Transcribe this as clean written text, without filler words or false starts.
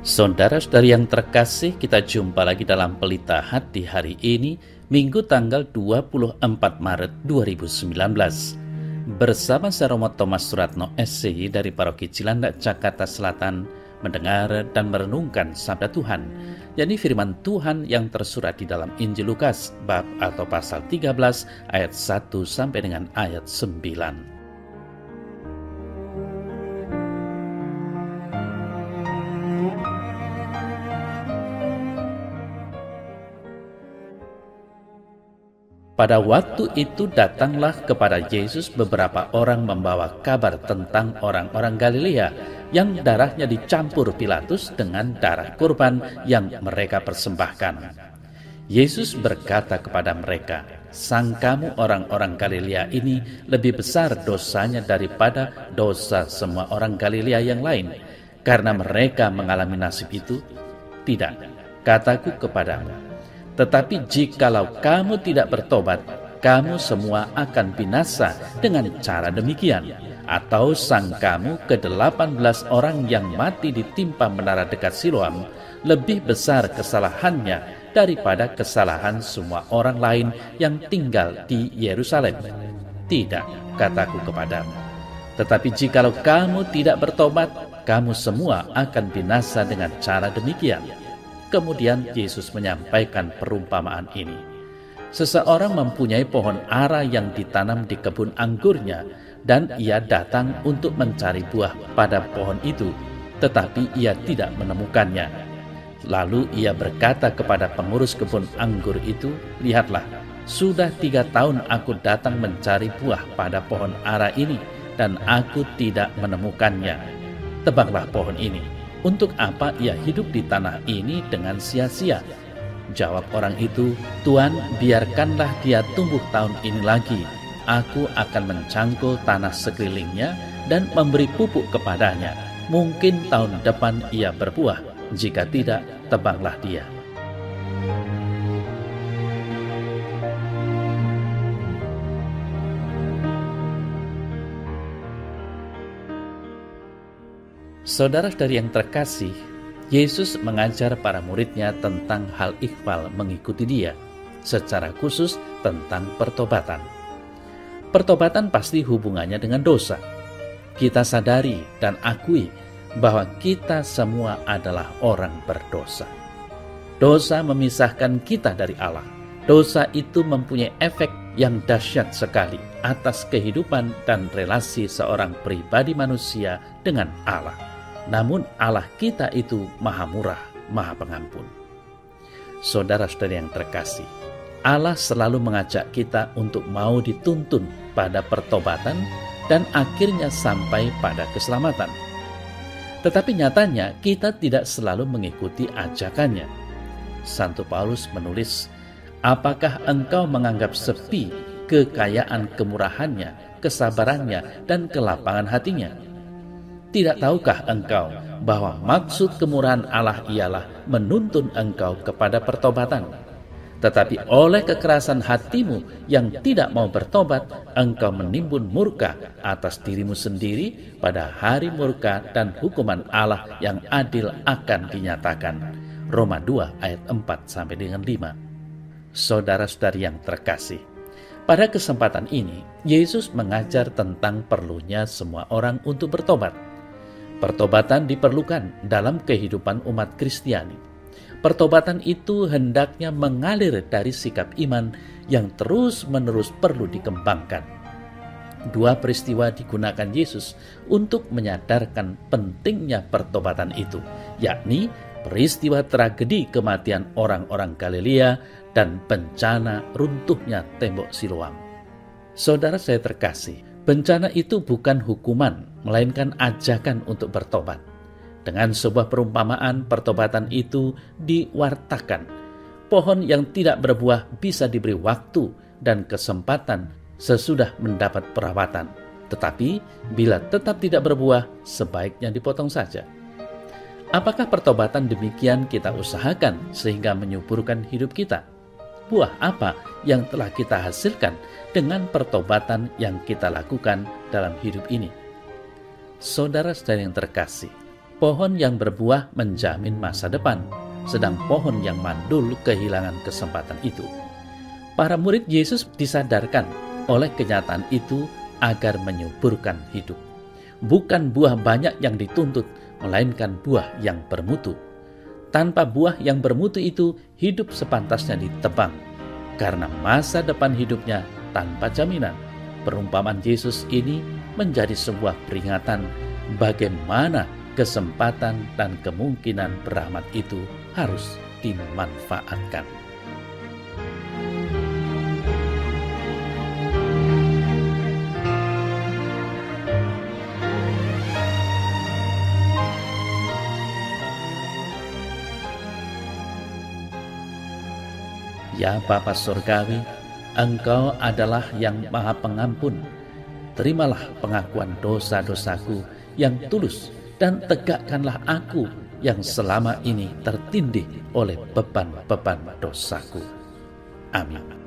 Saudara-saudari yang terkasih, kita jumpa lagi dalam Pelita Hati hari ini, Minggu tanggal 24 Maret 2019. Bersama saya Romo Thomas Suratno SCY dari Paroki Cilandak, Jakarta Selatan, mendengar dan merenungkan sabda Tuhan, yakni firman Tuhan yang tersurat di dalam Injil Lukas, bab atau pasal 13, ayat 1 sampai dengan ayat 9. Pada waktu itu datanglah kepada Yesus beberapa orang membawa kabar tentang orang-orang Galilea yang darahnya dicampur Pilatus dengan darah kurban yang mereka persembahkan. Yesus berkata kepada mereka, "Sangkamu orang-orang Galilea ini lebih besar dosanya daripada dosa semua orang Galilea yang lain, karena mereka mengalami nasib itu? Tidak, kataku kepadamu. Tetapi jikalau kamu tidak bertobat, kamu semua akan binasa dengan cara demikian. Atau sangkamu ke-18 orang yang mati ditimpa menara dekat Siloam lebih besar kesalahannya daripada kesalahan semua orang lain yang tinggal di Yerusalem? Tidak, kataku kepadamu. Tetapi jikalau kamu tidak bertobat, kamu semua akan binasa dengan cara demikian." Kemudian Yesus menyampaikan perumpamaan ini. Seseorang mempunyai pohon ara yang ditanam di kebun anggurnya, dan ia datang untuk mencari buah pada pohon itu, tetapi ia tidak menemukannya. Lalu ia berkata kepada pengurus kebun anggur itu, "Lihatlah, sudah 3 tahun aku datang mencari buah pada pohon ara ini, dan aku tidak menemukannya. Tebanglah pohon ini. Untuk apa ia hidup di tanah ini dengan sia-sia?" Jawab orang itu, "Tuan, biarkanlah dia tumbuh tahun ini lagi. Aku akan mencangkul tanah sekelilingnya dan memberi pupuk kepadanya. Mungkin tahun depan ia berbuah. Jika tidak, tebanglah dia." Saudara-saudari yang terkasih, Yesus mengajar para muridnya tentang hal ikhwal mengikuti dia, secara khusus tentang pertobatan. Pertobatan pasti hubungannya dengan dosa. Kita sadari dan akui bahwa kita semua adalah orang berdosa. Dosa memisahkan kita dari Allah. Dosa itu mempunyai efek yang dahsyat sekali atas kehidupan dan relasi seorang pribadi manusia dengan Allah. Namun Allah kita itu maha murah, maha pengampun. Saudara-saudari yang terkasih, Allah selalu mengajak kita untuk mau dituntun pada pertobatan dan akhirnya sampai pada keselamatan. Tetapi nyatanya kita tidak selalu mengikuti ajakannya. Santo Paulus menulis, "Apakah engkau menganggap sepi kekayaan kemurahannya, kesabarannya, dan kelapangan hatinya? Tidak tahukah engkau bahwa maksud kemurahan Allah ialah menuntun engkau kepada pertobatan? Tetapi oleh kekerasan hatimu yang tidak mau bertobat, engkau menimbun murka atas dirimu sendiri pada hari murka dan hukuman Allah yang adil akan dinyatakan." Roma 2 ayat 4 sampai dengan 5. Saudara-saudari yang terkasih, pada kesempatan ini Yesus mengajar tentang perlunya semua orang untuk bertobat. Pertobatan diperlukan dalam kehidupan umat Kristiani. Pertobatan itu hendaknya mengalir dari sikap iman yang terus-menerus perlu dikembangkan. 2 peristiwa digunakan Yesus untuk menyadarkan pentingnya pertobatan itu, yakni peristiwa tragedi kematian orang-orang Galilea dan bencana runtuhnya tembok Siloam. Saudara saya terkasih, bencana itu bukan hukuman, melainkan ajakan untuk bertobat. Dengan sebuah perumpamaan, pertobatan itu diwartakan. Pohon yang tidak berbuah bisa diberi waktu dan kesempatan sesudah mendapat perawatan. Tetapi bila tetap tidak berbuah, sebaiknya dipotong saja. Apakah pertobatan demikian kita usahakan sehingga menyuburkan hidup kita? Buah apa yang telah kita hasilkan dengan pertobatan yang kita lakukan dalam hidup ini? Saudara-saudara yang terkasih, Pohon yang berbuah menjamin masa depan, sedang pohon yang mandul kehilangan kesempatan itu. Para murid Yesus disadarkan oleh kenyataan itu agar menyuburkan hidup. Bukan buah banyak yang dituntut, melainkan buah yang bermutu. Tanpa buah yang bermutu itu, hidup sepantasnya ditebang, karena masa depan hidupnya tanpa jaminan. Perumpamaan Yesus ini menjadi sebuah peringatan bagaimana kesempatan dan kemungkinan berahmat itu harus dimanfaatkan. Ya Bapa Surgawi, Engkau adalah yang Maha Pengampun. Terimalah pengakuan dosa-dosaku yang tulus dan tegakkanlah aku yang selama ini tertindih oleh beban-beban dosaku. Amin.